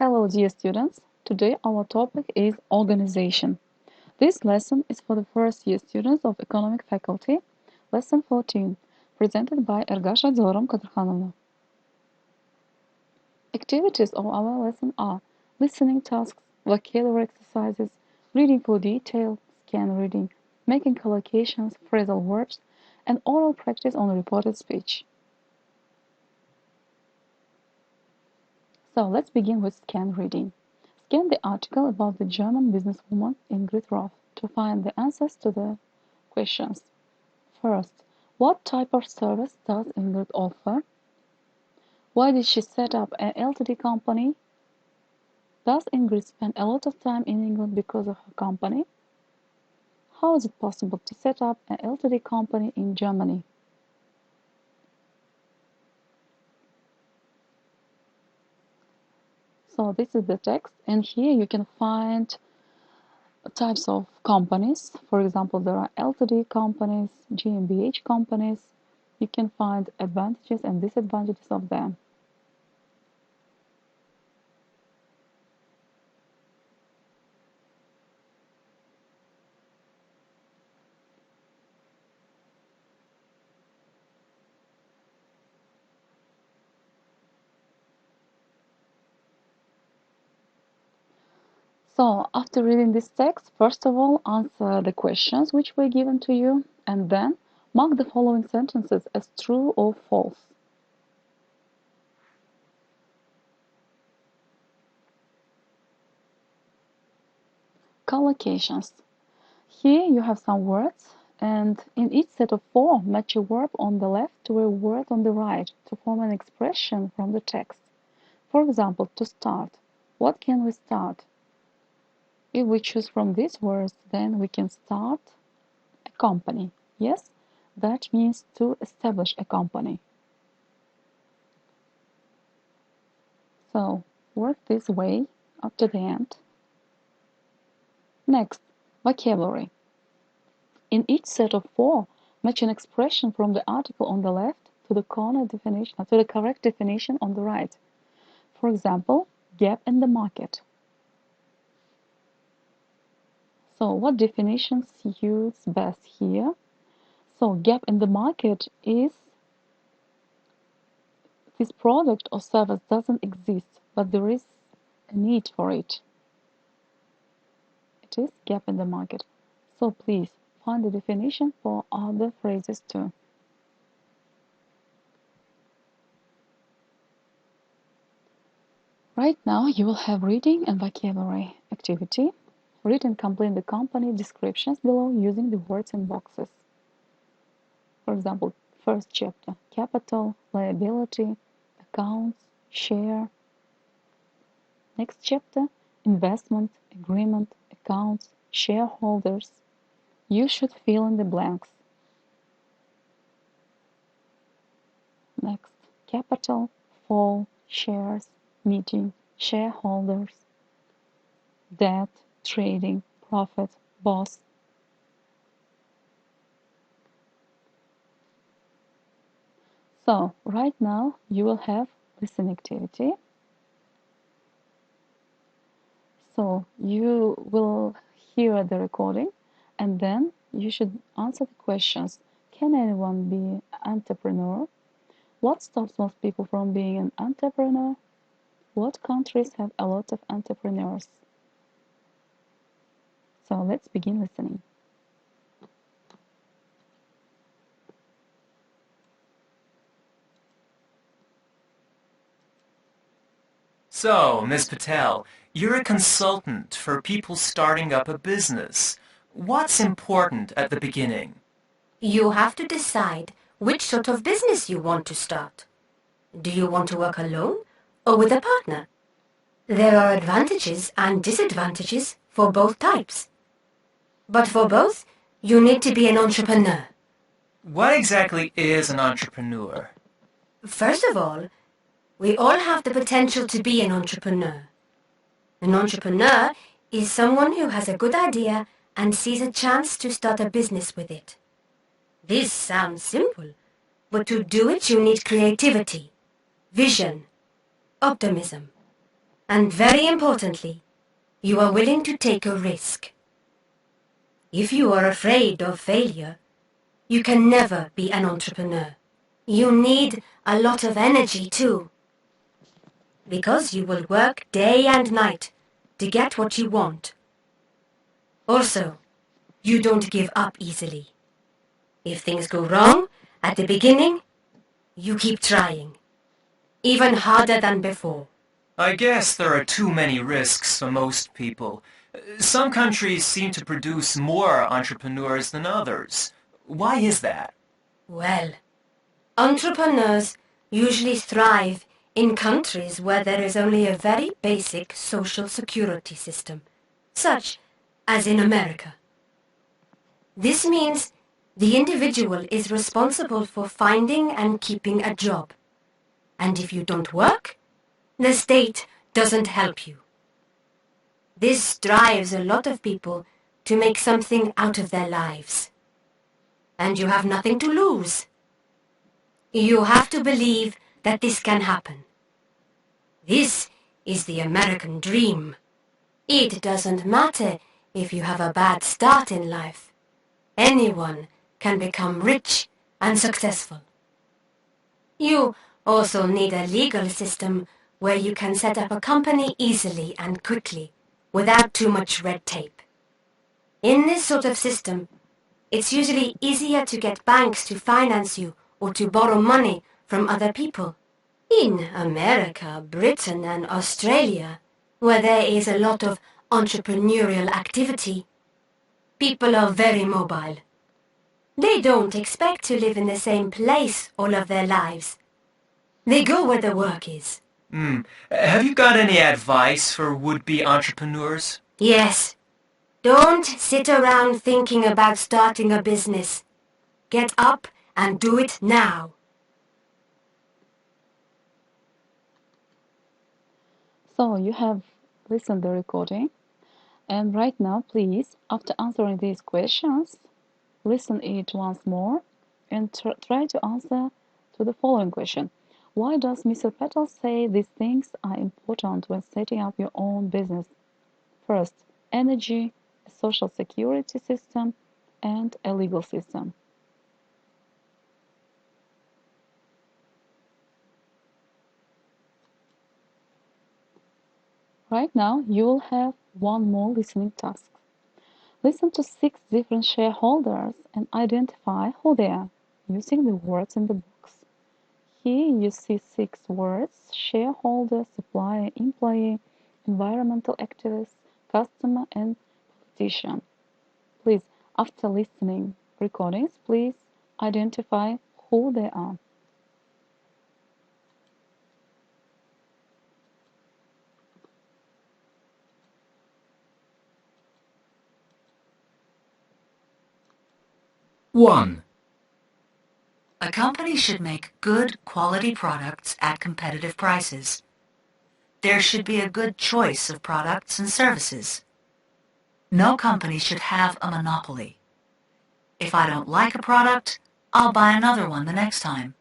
Hello, dear students. Today our topic is organization. This lesson is for the first year students of Economic Faculty, Lesson 14, presented by Ergasha Zoram Kadrakhanova. Activities of our lesson are listening tasks, vocabulary exercises, reading for detail, scan reading, making collocations, phrasal verbs, and oral practice on reported speech. So let's begin with scan reading. Scan the article about the German businesswoman Ingrid Roth to find the answers to the questions. First, what type of service does Ingrid offer? Why did she set up an Ltd company? Does Ingrid spend a lot of time in England because of her company? How is it possible to set up an Ltd company in Germany? So this is the text, and here you can find types of companies. For example, there are Ltd companies, GmbH companies. You can find advantages and disadvantages of them. So, after reading this text, first of all, answer the questions which were given to you, and then mark the following sentences as true or false. Collocations. Here you have some words, and in each set of four, match a verb on the left to a word on the right to form an expression from the text. For example, to start. What can we start? If we choose from these words, then we can start a company. Yes, that means to establish a company. So, work this way up to the end. Next, vocabulary. In each set of four, match an expression from the article on the left to the correct definition on the right. For example, gap in the market. So what definition suits best here? So gap in the market is this product or service doesn't exist, but there is a need for it. It is gap in the market. So please find the definition for other phrases too. Right now you will have reading and vocabulary activity. Read and complete the company descriptions below using the words in boxes. For example, first chapter, capital, liability, accounts, share. Next chapter, investment, agreement, accounts, shareholders. You should fill in the blanks. Next, capital, fall, shares, meeting, shareholders, debt, trading, profit, boss. So, right now you will have listen activity. So, you will hear the recording and then you should answer the questions. Can anyone be an entrepreneur? What stops most people from being an entrepreneur? What countries have a lot of entrepreneurs? So, let's begin listening. So, Ms. Patel, you're a consultant for people starting up a business. What's important at the beginning? You have to decide which sort of business you want to start. Do you want to work alone or with a partner? There are advantages and disadvantages for both types. But for both, you need to be an entrepreneur. What exactly is an entrepreneur? First of all, we all have the potential to be an entrepreneur. An entrepreneur is someone who has a good idea and sees a chance to start a business with it. This sounds simple, but to do it you need creativity, vision, optimism. And very importantly, you are willing to take a risk. If you are afraid of failure, you can never be an entrepreneur. You need a lot of energy too, because you will work day and night to get what you want. Also, you don't give up easily. If things go wrong at the beginning, you keep trying, even harder than before. I guess there are too many risks for most people. Some countries seem to produce more entrepreneurs than others. Why is that? Well, entrepreneurs usually thrive in countries where there is only a very basic social security system, such as in America. This means the individual is responsible for finding and keeping a job. And if you don't work, the state doesn't help you. This drives a lot of people to make something out of their lives. And you have nothing to lose. You have to believe that this can happen. This is the American dream. It doesn't matter if you have a bad start in life. Anyone can become rich and successful. You also need a legal system where you can set up a company easily and quickly, without too much red tape. In this sort of system, it's usually easier to get banks to finance you or to borrow money from other people. In America, Britain and Australia, where there is a lot of entrepreneurial activity, people are very mobile. They don't expect to live in the same place all of their lives. They go where the work is. Have you got any advice for would-be entrepreneurs? Yes. Don't sit around thinking about starting a business. Get up and do it now. So you have listened the recording, and right now, please, after answering these questions, listen it once more and try to answer to the following question. Why does Mr. Patel say these things are important when setting up your own business? First, energy, a social security system, and a legal system. Right now, you will have one more listening task. Listen to 6 different shareholders and identify who they are using the words in the box. Here you see 6 words: shareholder, supplier, employee, environmental activist, customer, and politician. Please, after listening recordings, please identify who they are. One. A company should make good quality products at competitive prices. There should be a good choice of products and services. No company should have a monopoly. If I don't like a product, I'll buy another one the next time.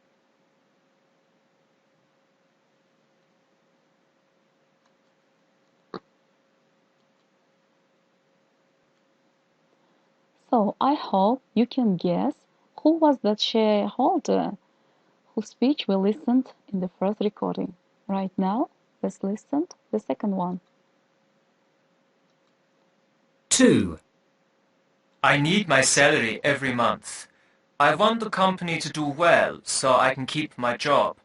So I hope you can guess who was that shareholder whose speech we listened in the first recording. Right now, let's listen to the second one. 2. I need my salary every month. I want the company to do well so I can keep my job.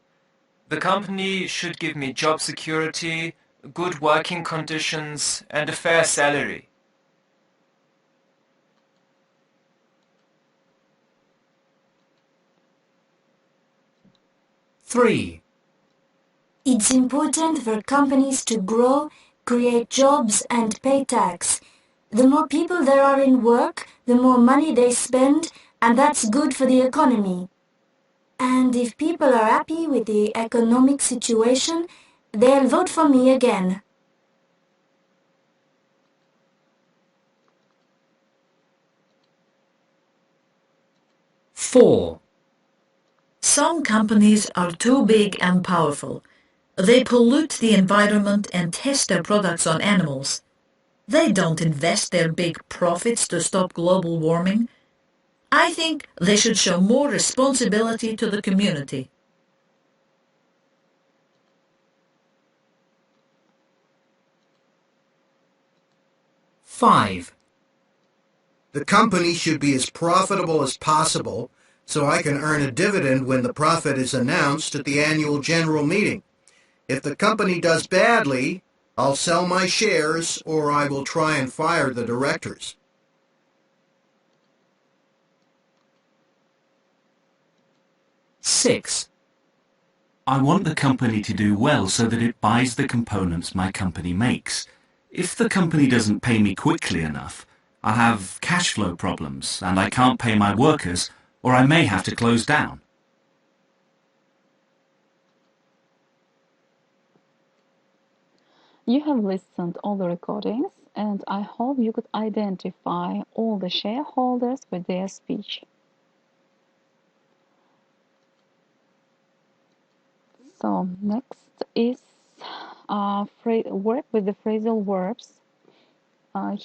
The company should give me job security, good working conditions, and a fair salary. 3. It's important for companies to grow, create jobs, and pay tax. The more people there are in work, the more money they spend, and that's good for the economy. And if people are happy with the economic situation, they'll vote for me again. 4. Some companies are too big and powerful. They pollute the environment and test their products on animals. They don't invest their big profits to stop global warming. I think they should show more responsibility to the community. Five. The company should be as profitable as possible so I can earn a dividend when the profit is announced at the annual general meeting. If the company does badly, I'll sell my shares or I will try and fire the directors. Six. I want the company to do well so that it buys the components my company makes. If the company doesn't pay me quickly enough, I'll have cash flow problems and I can't pay my workers, or I may have to close down. You have listened all the recordings, and I hope you could identify all the shareholders with their speech. So next is work with the phrasal verbs.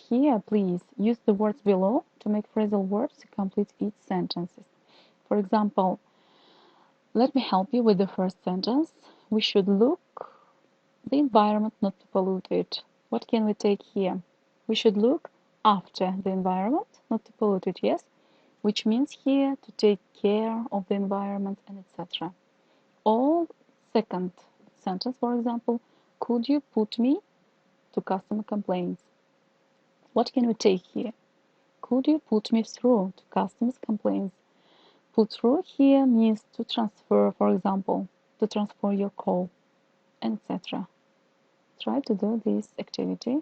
Here, please use the words below to make phrasal verbs to complete each sentences. For example, let me help you with the first sentence. We should look the environment not to pollute it. What can we take here? We should look after the environment, not to pollute it, yes? Which means here to take care of the environment and etc. Or second sentence, for example, could you put me to customer complaints? What can we take here? Could you put me through to customers' complaints? Put through here means to transfer, for example, to transfer your call, etc. Try to do this activity.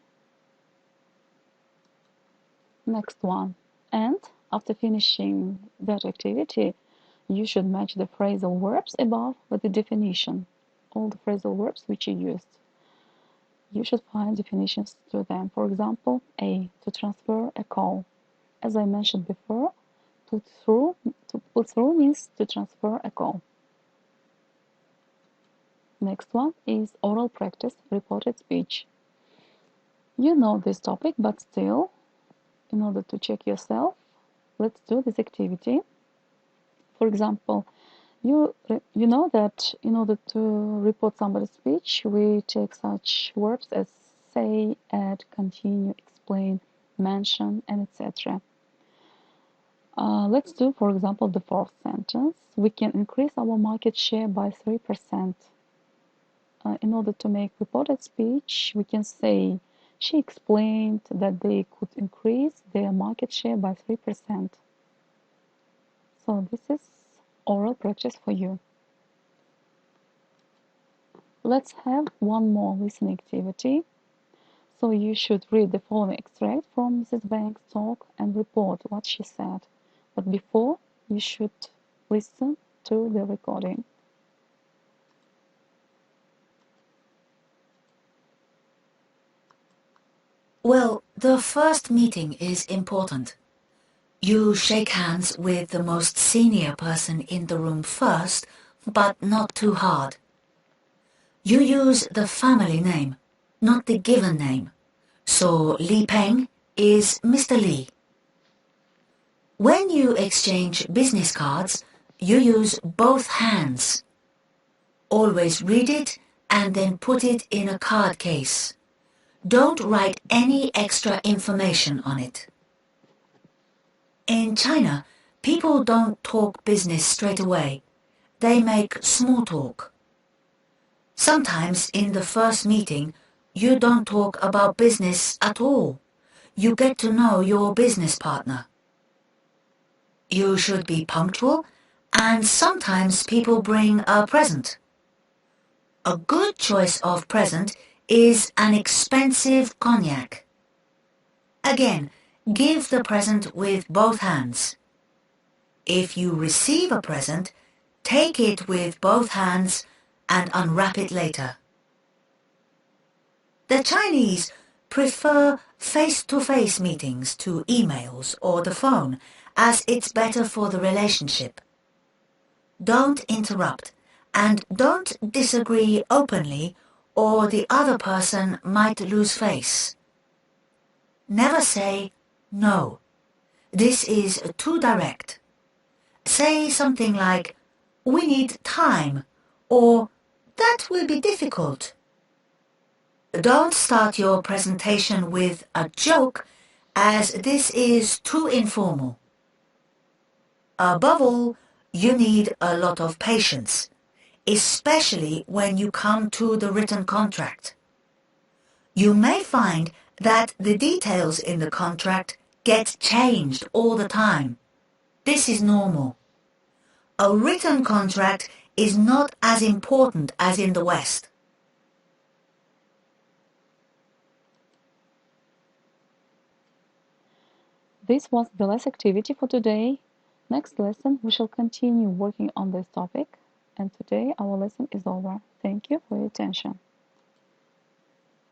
Next one. And after finishing that activity, you should match the phrasal verbs above with the definition. All the phrasal verbs which you used. You should find definitions to them. For example, A, to transfer a call. As I mentioned before, to put through means to transfer a call. Next one is oral practice, reported speech. You know this topic, but still, in order to check yourself, let's do this activity. For example, you know that in order to report somebody's speech, we take such verbs as say, add, continue, explain, mention, and etc. Let's do, for example, the fourth sentence. We can increase our market share by 3%. In order to make reported speech, we can say, she explained that they could increase their market share by 3%. So this is oral practice for you. Let's have one more listening activity. So you should read the following extract from Mrs. Banks' talk and report what she said. But before, you should listen to the recording. Well, the first meeting is important. You shake hands with the most senior person in the room first, but not too hard. You use the family name, not the given name. So Li Peng is Mr. Li. When you exchange business cards, you use both hands. Always read it and then put it in a card case. Don't write any extra information on it. In China, people don't talk business straight away. They make small talk. Sometimes in the first meeting, you don't talk about business at all. You get to know your business partner. You should be punctual, and sometimes people bring a present. A good choice of present is an expensive cognac. Again, give the present with both hands. If you receive a present, take it with both hands and unwrap it later. The Chinese prefer face-to-face meetings to emails or the phone, as it's better for the relationship. Don't interrupt And don't disagree openly, or the other person might lose face. Never say, no, this is too direct. Say something like, we need time, or that will be difficult. Don't start your presentation with a joke, as this is too informal. Above all, you need a lot of patience, especially when you come to the written contract. You may find that the details in the contract get changed all the time. This is normal. A written contract is not as important as in the West. This was the last activity for today. Next lesson we shall continue working on this topic. And today our lesson is over. Thank you for your attention.